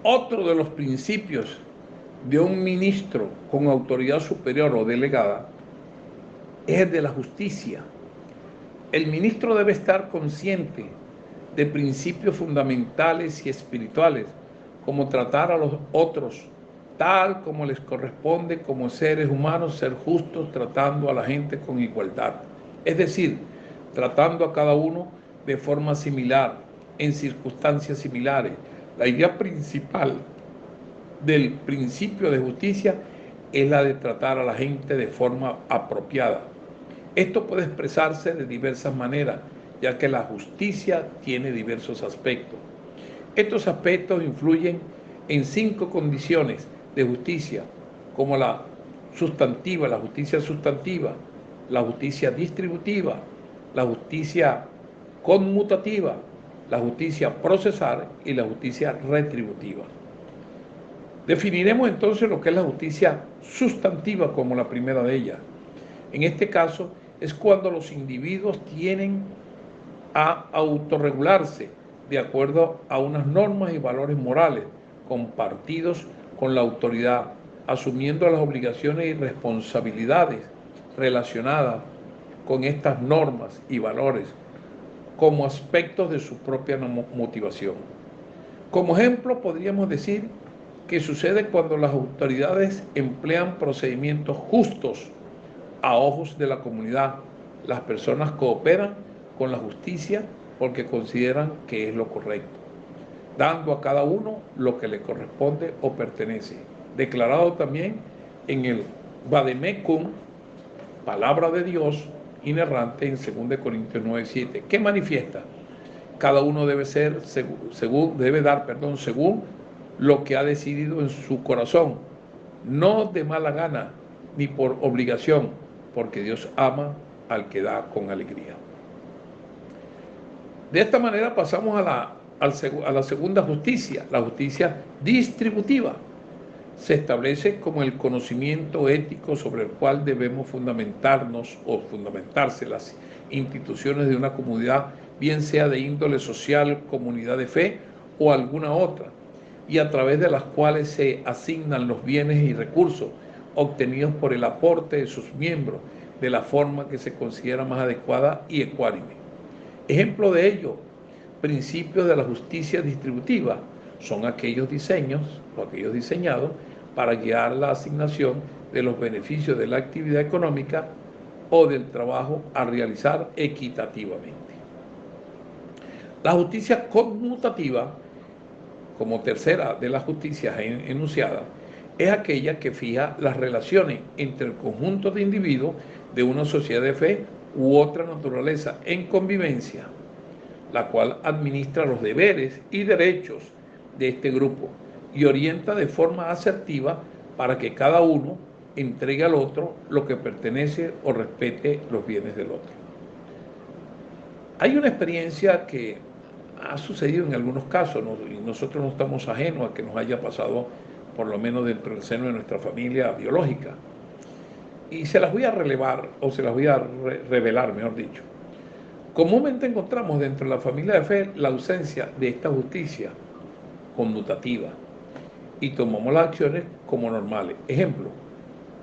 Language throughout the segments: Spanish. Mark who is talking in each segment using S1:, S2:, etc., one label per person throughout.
S1: Otro de los principios de un ministro con autoridad superior o delegada es el de la justicia. El ministro debe estar consciente de principios fundamentales y espirituales, como tratar a los otros tal como les corresponde como seres humanos, ser justos, tratando a la gente con igualdad. Es decir, tratando a cada uno de forma similar, en circunstancias similares. La idea principal del principio de justicia es la de tratar a la gente de forma apropiada. Esto puede expresarse de diversas maneras, ya que la justicia tiene diversos aspectos. Estos aspectos influyen en 5 condiciones de justicia, como la sustantiva, la justicia distributiva, la justicia conmutativa, la justicia procesal y la justicia retributiva. Definiremos entonces lo que es la justicia sustantiva como la primera de ellas. En este caso es cuando los individuos tienen a autorregularse de acuerdo a unas normas y valores morales compartidos con la autoridad, asumiendo las obligaciones y responsabilidades relacionadas con estas normas y valores como aspectos de su propia motivación. Como ejemplo, podríamos decir que sucede cuando las autoridades emplean procedimientos justos a ojos de la comunidad. Las personas cooperan con la justicia porque consideran que es lo correcto, dando a cada uno lo que le corresponde o pertenece. Declarado también en el Vademecum, palabra de Dios inerrante en 2 Corintios 9:7, que manifiesta: cada uno debe dar según lo que ha decidido en su corazón, no de mala gana ni por obligación, porque Dios ama al que da con alegría. De esta manera pasamos a la segunda justicia, la justicia distributiva. Se establece como el conocimiento ético sobre el cual debemos fundamentarnos o fundamentarse las instituciones de una comunidad, bien sea de índole social, comunidad de fe o alguna otra, y a través de las cuales se asignan los bienes y recursos obtenidos por el aporte de sus miembros de la forma que se considera más adecuada y ecuánime. Ejemplo de ello, principios de la justicia distributiva, son aquellos diseños o aquellos diseñados para guiar la asignación de los beneficios de la actividad económica o del trabajo a realizar equitativamente. La justicia conmutativa, como tercera de las justicias enunciadas, es aquella que fija las relaciones entre el conjunto de individuos de una sociedad de fe u otra naturaleza en convivencia, la cual administra los deberes y derechos de este grupo y orienta de forma asertiva para que cada uno entregue al otro lo que pertenece o respete los bienes del otro. Hay una experiencia que ha sucedido en algunos casos, y nosotros no estamos ajenos a que nos haya pasado, por lo menos dentro del seno de nuestra familia biológica. Y se las voy a relevar, o se las voy a revelar, mejor dicho. Comúnmente encontramos dentro de la familia de fe la ausencia de esta justicia conmutativa y tomamos las acciones como normales. Ejemplo,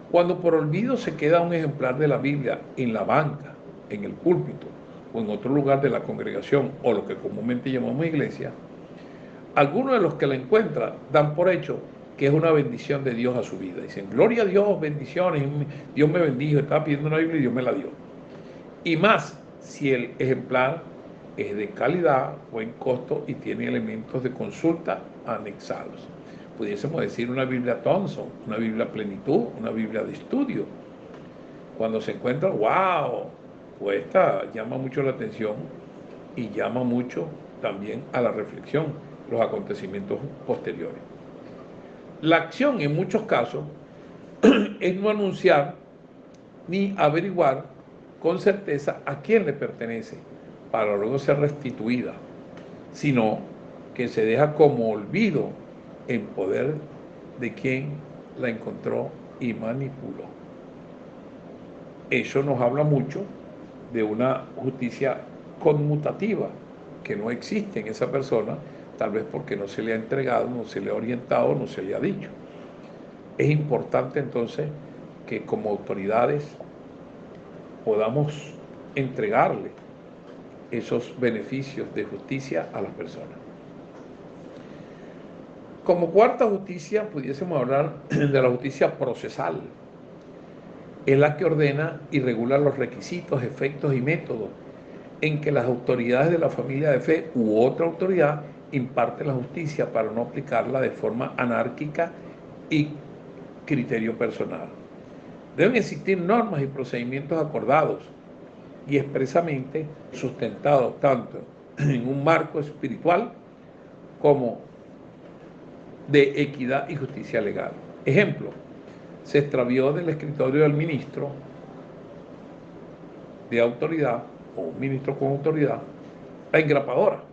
S1: cuando por olvido se queda un ejemplar de la Biblia en la banca, en el púlpito o en otro lugar de la congregación o lo que comúnmente llamamos iglesia, algunos de los que la encuentran dan por hecho que es una bendición de Dios a su vida. Dicen: gloria a Dios, bendiciones, Dios me bendijo, estaba pidiendo una Biblia y Dios me la dio. Y más si el ejemplar es de calidad, buen costo y tiene elementos de consulta anexados. Pudiésemos decir una Biblia Thompson, una Biblia Plenitud, una Biblia de estudio. Cuando se encuentra, wow, pues esta llama mucho la atención y llama mucho también a la reflexión los acontecimientos posteriores. La acción en muchos casos es no anunciar ni averiguar con certeza a quién le pertenece para luego ser restituida, sino que se deja como olvido en poder de quien la encontró y manipuló. Eso nos habla mucho de una justicia conmutativa que no existe en esa persona, tal vez porque no se le ha entregado, no se le ha orientado, no se le ha dicho. Es importante entonces que como autoridades podamos entregarle esos beneficios de justicia a las personas. Como cuarta justicia, pudiésemos hablar de la justicia procesal. Es la que ordena y regula los requisitos, efectos y métodos en que las autoridades de la familia de fe u otra autoridad imparten la justicia para no aplicarla de forma anárquica y criterio personal. Deben existir normas y procedimientos acordados y expresamente sustentados tanto en un marco espiritual como de equidad y justicia legal. Ejemplo, se extravió del escritorio del ministro de autoridad o un ministro con autoridad la engrapadora.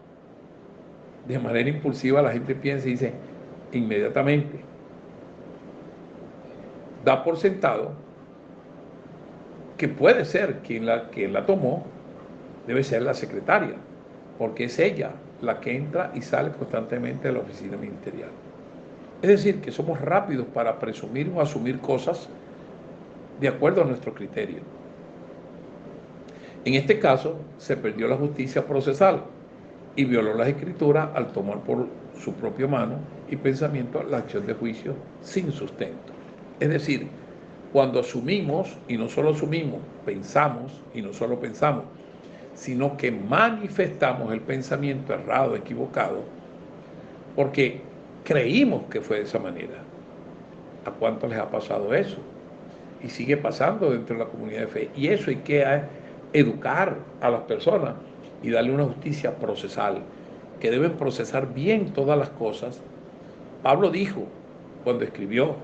S1: De manera impulsiva la gente piensa y dice inmediatamente, da por sentado que puede ser quien la tomó, debe ser la secretaria, porque es ella la que entra y sale constantemente de la oficina ministerial. Es decir, que somos rápidos para presumir o asumir cosas de acuerdo a nuestro criterio. En este caso, se perdió la justicia procesal y violó las escrituras al tomar por su propia mano y pensamiento la acción de juicio sin sustento. Es decir, cuando asumimos, y no solo asumimos, pensamos, y no solo pensamos, sino que manifestamos el pensamiento errado, equivocado, porque creímos que fue de esa manera. ¿A cuánto les ha pasado eso? Y sigue pasando dentro de la comunidad de fe. Y eso hay que educar a las personas y darle una justicia procesal, que deben procesar bien todas las cosas. Pablo dijo cuando escribió,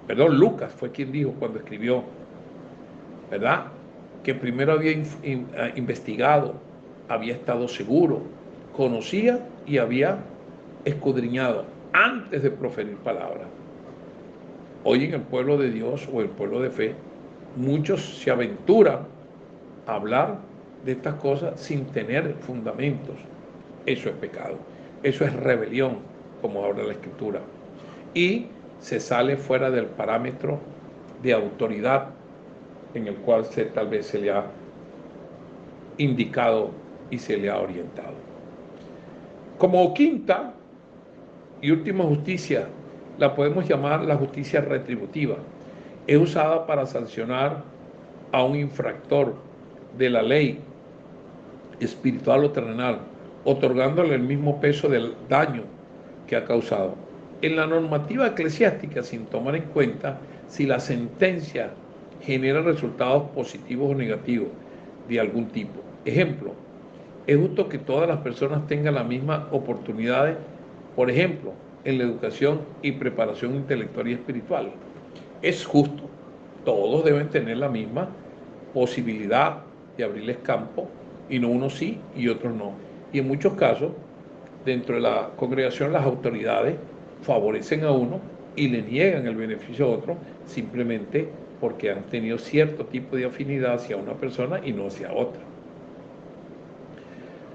S1: Lucas fue quien dijo cuando escribió, ¿verdad? Que primero había investigado, había estado seguro, conocía y había escudriñado antes de proferir palabras. Hoy en el pueblo de Dios o el pueblo de fe, muchos se aventuran a hablar de estas cosas sin tener fundamentos. Eso es pecado, eso es rebelión, como habla la Escritura. Y se sale fuera del parámetro de autoridad en el cual tal vez se le ha indicado y se le ha orientado. Como quinta y última justicia, la podemos llamar la justicia retributiva. Es usada para sancionar a un infractor de la ley espiritual o terrenal, otorgándole el mismo peso del daño que ha causado. En la normativa eclesiástica, sin tomar en cuenta si la sentencia genera resultados positivos o negativos de algún tipo. Ejemplo, es justo que todas las personas tengan las mismas oportunidades, por ejemplo, en la educación y preparación intelectual y espiritual. Es justo, todos deben tener la misma posibilidad de abrirles campo, y no unos sí y otros no. Y en muchos casos, dentro de la congregación, las autoridades favorecen a uno y le niegan el beneficio a otro simplemente porque han tenido cierto tipo de afinidad hacia una persona y no hacia otra.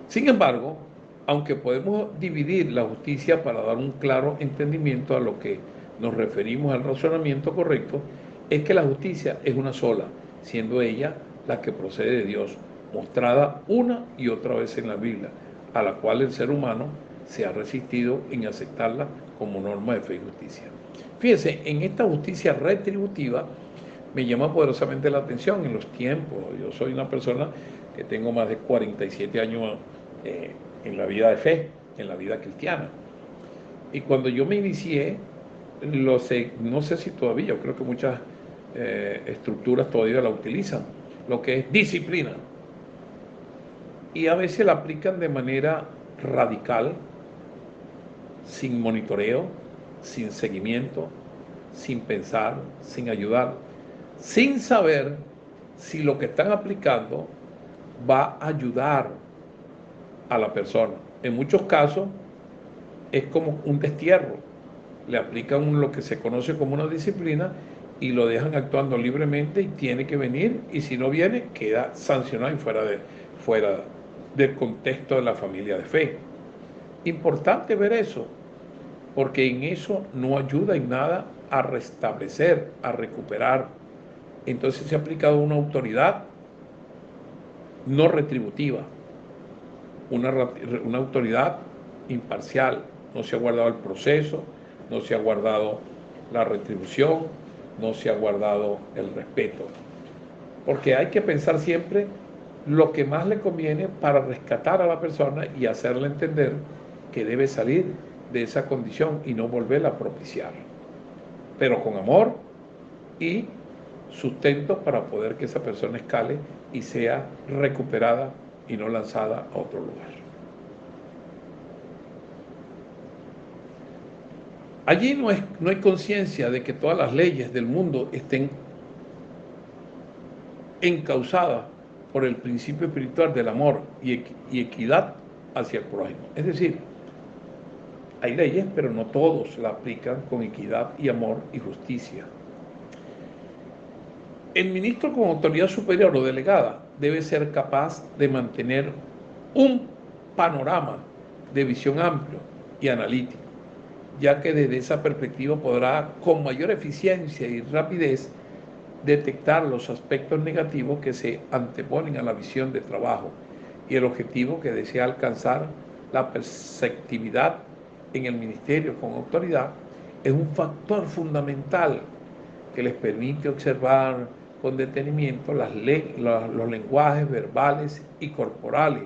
S1: Sin embargo, aunque podemos dividir la justicia para dar un claro entendimiento a lo que nos referimos al razonamiento correcto, es que la justicia es una sola, siendo ella la que procede de Dios, mostrada una y otra vez en la Biblia, a la cual el ser humano se ha resistido en aceptarla como norma de fe y justicia. Fíjense, en esta justicia retributiva me llama poderosamente la atención en los tiempos. Yo soy una persona que tengo más de 47 años en la vida de fe, en la vida cristiana. Y cuando yo me inicié, no sé si todavía, yo creo que muchas estructuras todavía la utilizan, lo que es disciplina. Y a veces la aplican de manera radical, sin monitoreo, sin seguimiento, sin pensar, sin ayudar, sin saber si lo que están aplicando va a ayudar a la persona. En muchos casos es como un destierro. Le aplican lo que se conoce como una disciplina y lo dejan actuando libremente y tiene que venir, y si no viene queda sancionado y fuera del contexto de la familia de fe. Importante ver eso, porque en eso no ayuda en nada a restablecer, a recuperar. Entonces se ha aplicado una autoridad no retributiva, una autoridad imparcial. No se ha guardado el proceso, no se ha guardado la retribución, no se ha guardado el respeto. Porque hay que pensar siempre lo que más le conviene para rescatar a la persona y hacerle entender que debe salir de esa condición y no volverla a propiciar. Pero con amor y sustento para poder que esa persona escale y sea recuperada y no lanzada a otro lugar. Allí no hay conciencia de que todas las leyes del mundo estén encausadas por el principio espiritual del amor y equidad hacia el prójimo. Es decir, hay leyes, pero no todos la aplican con equidad y amor y justicia. El ministro con autoridad superior o delegada debe ser capaz de mantener un panorama de visión amplio y analítico, ya que desde esa perspectiva podrá con mayor eficiencia y rapidez detectar los aspectos negativos que se anteponen a la visión de trabajo y el objetivo que desea alcanzar. La perceptividad en el ministerio con autoridad es un factor fundamental que les permite observar con detenimiento los lenguajes verbales y corporales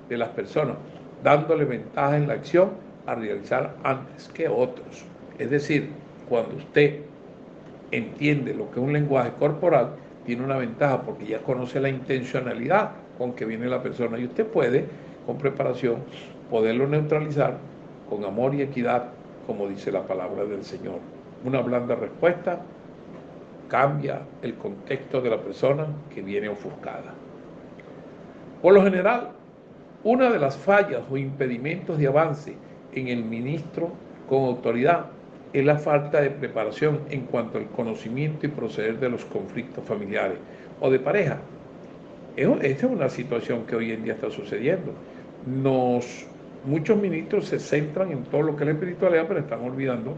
S1: de las personas, dándole ventaja en la acción a realizar antes que otros. Es decir, cuando usted entiende lo que es un lenguaje corporal, tiene una ventaja porque ya conoce la intencionalidad con que viene la persona y usted puede, con preparación, poderlo neutralizar con amor y equidad, como dice la palabra del Señor. Una blanda respuesta cambia el contexto de la persona que viene ofuscada. Por lo general, una de las fallas o impedimentos de avance en el ministro con autoridad es la falta de preparación en cuanto al conocimiento y proceder de los conflictos familiares o de pareja. Esta es una situación que hoy en día está sucediendo. Muchos ministros se centran en todo lo que es la espiritualidad, pero están olvidando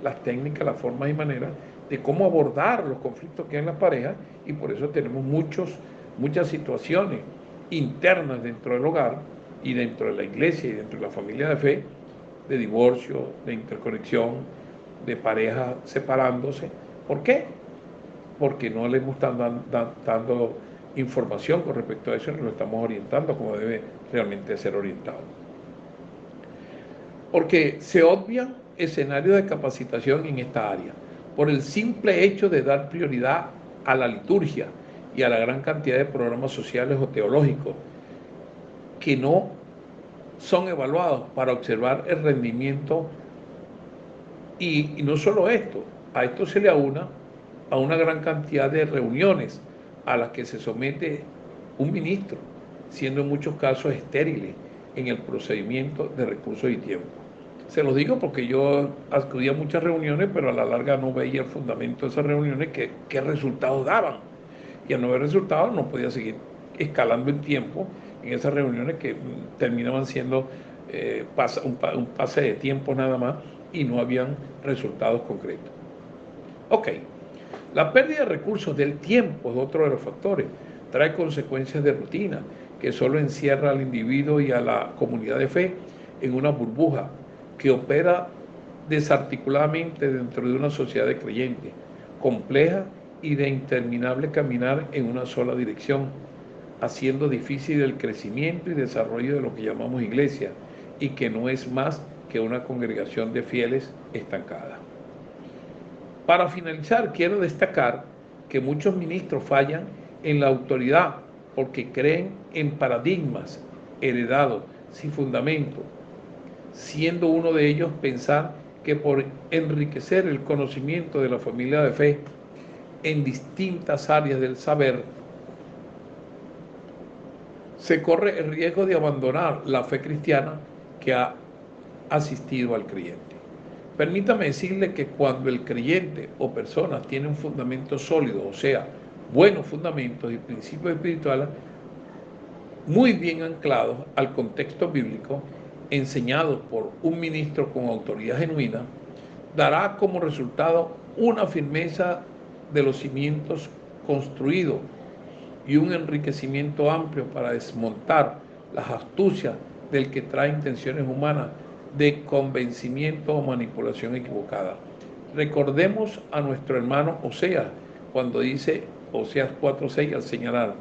S1: las técnicas, las formas y maneras de cómo abordar los conflictos que hay en las parejas, y por eso tenemos muchas situaciones internas dentro del hogar y dentro de la iglesia y dentro de la familia de fe, de divorcio, de interconexión, de parejas separándose. ¿Por qué? Porque no le hemos dando información con respecto a eso, y lo estamos orientando como debe realmente ser orientado. Porque se obvian escenarios de capacitación en esta área, por el simple hecho de dar prioridad a la liturgia y a la gran cantidad de programas sociales o teológicos que no son evaluados para observar el rendimiento. Y no solo esto, a esto se le aúna a una gran cantidad de reuniones a las que se somete un ministro, siendo en muchos casos estériles en el procedimiento de recursos y tiempo. Se los digo porque yo acudía a muchas reuniones, pero a la larga no veía el fundamento de esas reuniones, qué resultados daban. Y al no ver resultados no podía seguir escalando en tiempo en esas reuniones que terminaban siendo un pase de tiempo nada más y no habían resultados concretos. Ok, la pérdida de recursos del tiempo es otro de los factores. Trae consecuencias de rutina que solo encierra al individuo y a la comunidad de fe en una burbuja que opera desarticuladamente dentro de una sociedad de creyentes, compleja y de interminable caminar en una sola dirección, haciendo difícil el crecimiento y desarrollo de lo que llamamos iglesia, y que no es más que una congregación de fieles estancada. Para finalizar, quiero destacar que muchos ministros fallan en la autoridad porque creen en paradigmas heredados sin fundamento, siendo uno de ellos pensar que por enriquecer el conocimiento de la familia de fe en distintas áreas del saber, se corre el riesgo de abandonar la fe cristiana que ha asistido al creyente. Permítame decirle que cuando el creyente o personas tiene un fundamento sólido, o sea, buenos fundamentos y principios espirituales muy bien anclados al contexto bíblico, enseñados por un ministro con autoridad genuina, dará como resultado una firmeza de los cimientos construidos y un enriquecimiento amplio para desmontar las astucias del que trae intenciones humanas de convencimiento o manipulación equivocada. Recordemos a nuestro hermano Oseas cuando dice Oseas 4:6 al señalar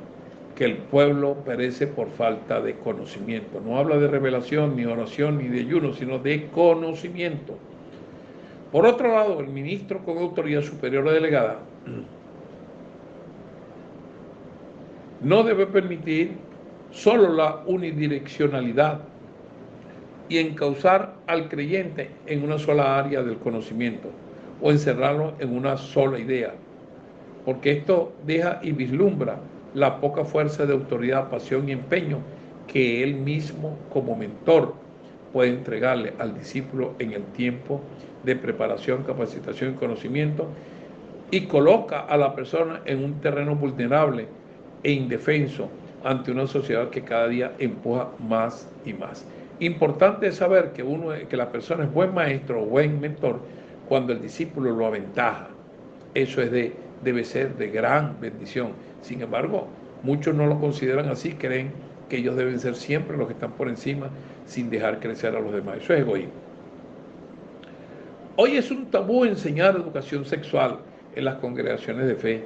S1: que el pueblo perece por falta de conocimiento. No habla de revelación, ni oración, ni de ayuno, sino de conocimiento. Por otro lado, el ministro con autoridad superior o delegada no debe permitir solo la unidireccionalidad y encauzar al creyente en una sola área del conocimiento o encerrarlo en una sola idea, porque esto deja y vislumbra la poca fuerza de autoridad, pasión y empeño que él mismo como mentor puede entregarle al discípulo en el tiempo de preparación, capacitación y conocimiento, y coloca a la persona en un terreno vulnerable e indefenso ante una sociedad que cada día empuja más y más. Importante es saber que la persona es buen maestro o buen mentor cuando el discípulo lo aventaja. Eso debe ser de gran bendición. Sin embargo, muchos no lo consideran así, creen que ellos deben ser siempre los que están por encima sin dejar crecer a los demás. Eso es egoísmo. Hoy es un tabú enseñar educación sexual en las congregaciones de fe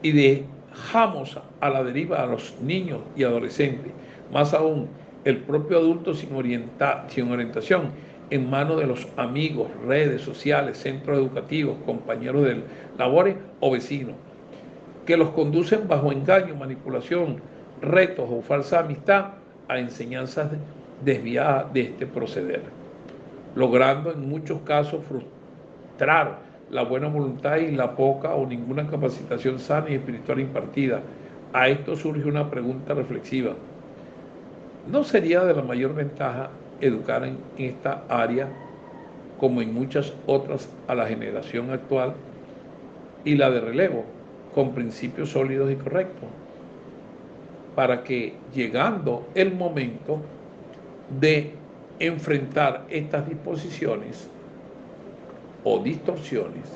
S1: y dejamos a la deriva a los niños y adolescentes, más aún el propio adulto sin orientación, en manos de los amigos, redes sociales, centros educativos, compañeros de labores o vecinos, que los conducen bajo engaño, manipulación, retos o falsa amistad a enseñanzas desviadas de este proceder, logrando en muchos casos frustrar la buena voluntad y la poca o ninguna capacitación sana y espiritual impartida. A esto surge una pregunta reflexiva. ¿No sería de la mayor ventaja educar en esta área, como en muchas otras, a la generación actual y la de relevo, con principios sólidos y correctos, para que llegando el momento de enfrentar estas disposiciones o distorsiones,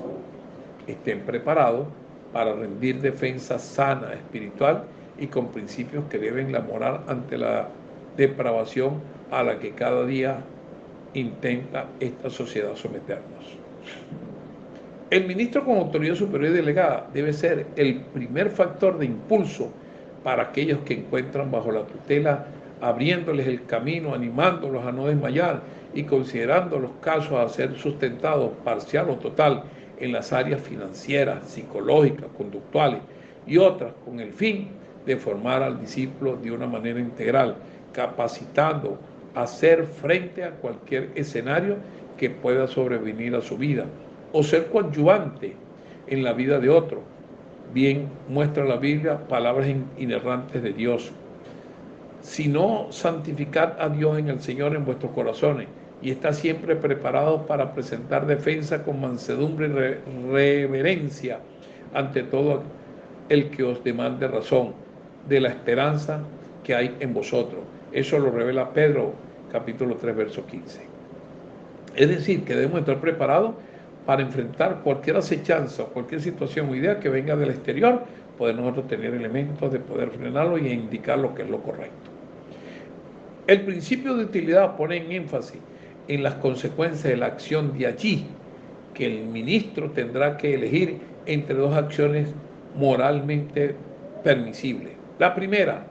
S1: estén preparados para rendir defensa sana, espiritual y con principios que deben laborar ante la depravación a la que cada día intenta esta sociedad someternos? El ministro con autoridad superior y delegada debe ser el primer factor de impulso para aquellos que encuentran bajo la tutela, abriéndoles el camino, animándolos a no desmayar y considerando los casos a ser sustentados parcial o total en las áreas financieras, psicológicas, conductuales y otras, con el fin de formar al discípulo de una manera integral, capacitando a hacer frente a cualquier escenario que pueda sobrevenir a su vida o ser coadyuvante en la vida de otro. Bien muestra la Biblia palabras inerrantes de Dios. Sino santificad a Dios en el Señor en vuestros corazones y está siempre preparados para presentar defensa con mansedumbre y reverencia ante todo el que os demande razón de la esperanza que hay en vosotros. Eso lo revela Pedro, capítulo 3, verso 15. Es decir, que debemos estar preparados para enfrentar cualquier acechanza, cualquier situación o idea que venga del exterior, poder nosotros tener elementos de poder frenarlo y indicar lo que es lo correcto. El principio de utilidad pone en énfasis en las consecuencias de la acción de allí, que el ministro tendrá que elegir entre dos acciones moralmente permisibles. La primera,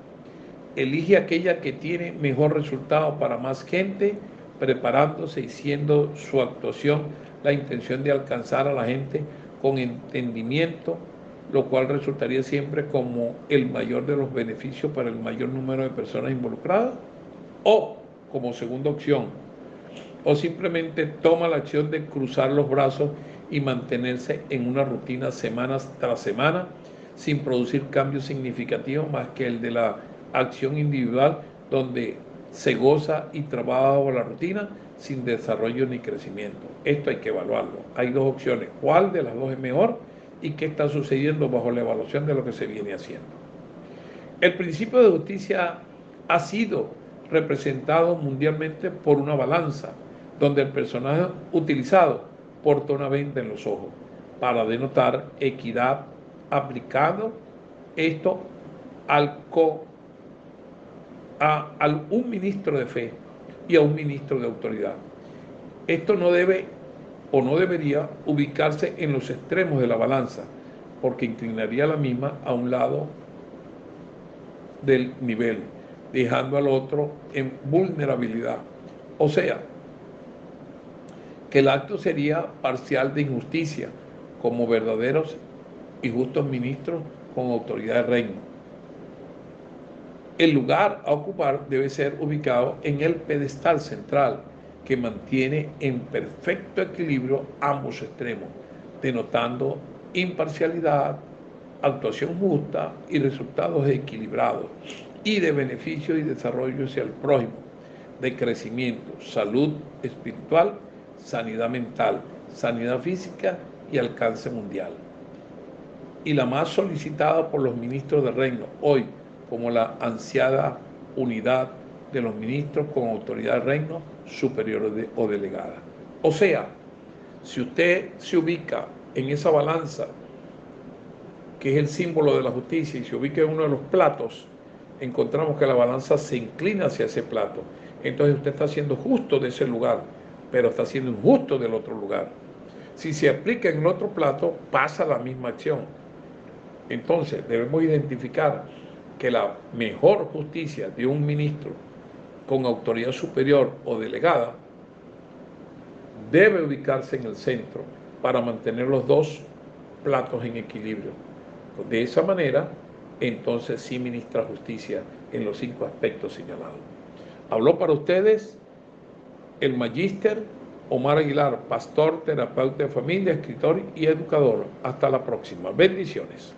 S1: elige aquella que tiene mejor resultado para más gente, preparándose y siendo su actuación la intención de alcanzar a la gente con entendimiento, lo cual resultaría siempre como el mayor de los beneficios para el mayor número de personas involucradas. O, como segunda opción, o simplemente toma la acción de cruzar los brazos y mantenerse en una rutina semana tras semana sin producir cambios significativos más que el de la acción individual, donde se goza y trabaja bajo la rutina sin desarrollo ni crecimiento. Esto hay que evaluarlo. Hay dos opciones. ¿Cuál de las dos es mejor y qué está sucediendo bajo la evaluación de lo que se viene haciendo? El principio de justicia ha sido representado mundialmente por una balanza, donde el personaje utilizado porta una venda en los ojos, para denotar equidad aplicado esto al un ministro de fe y a un ministro de autoridad. Esto no debe o no debería ubicarse en los extremos de la balanza, porque inclinaría la misma a un lado del nivel, dejando al otro en vulnerabilidad. O sea, que el acto sería parcial de injusticia, como verdaderos y justos ministros con autoridad de reino. El lugar a ocupar debe ser ubicado en el pedestal central, que mantiene en perfecto equilibrio ambos extremos, denotando imparcialidad, actuación justa y resultados equilibrados, y de beneficio y desarrollo hacia el prójimo, de crecimiento, salud espiritual, sanidad mental, sanidad física y alcance mundial. Y la más solicitada por los ministros del reino hoy, como la ansiada unidad de los ministros con autoridad del reino superior o delegada. O sea, si usted se ubica en esa balanza, que es el símbolo de la justicia, y se ubica en uno de los platos, encontramos que la balanza se inclina hacia ese plato. Entonces usted está siendo justo de ese lugar, pero está siendo injusto del otro lugar. Si se aplica en el otro plato, pasa la misma acción. Entonces debemos identificar que la mejor justicia de un ministro con autoridad superior o delegada debe ubicarse en el centro para mantener los dos platos en equilibrio. De esa manera, entonces sí ministra justicia en los 5 aspectos señalados. Habló para ustedes el magíster Omar Aguilar, pastor, terapeuta de familia, escritor y educador. Hasta la próxima. Bendiciones.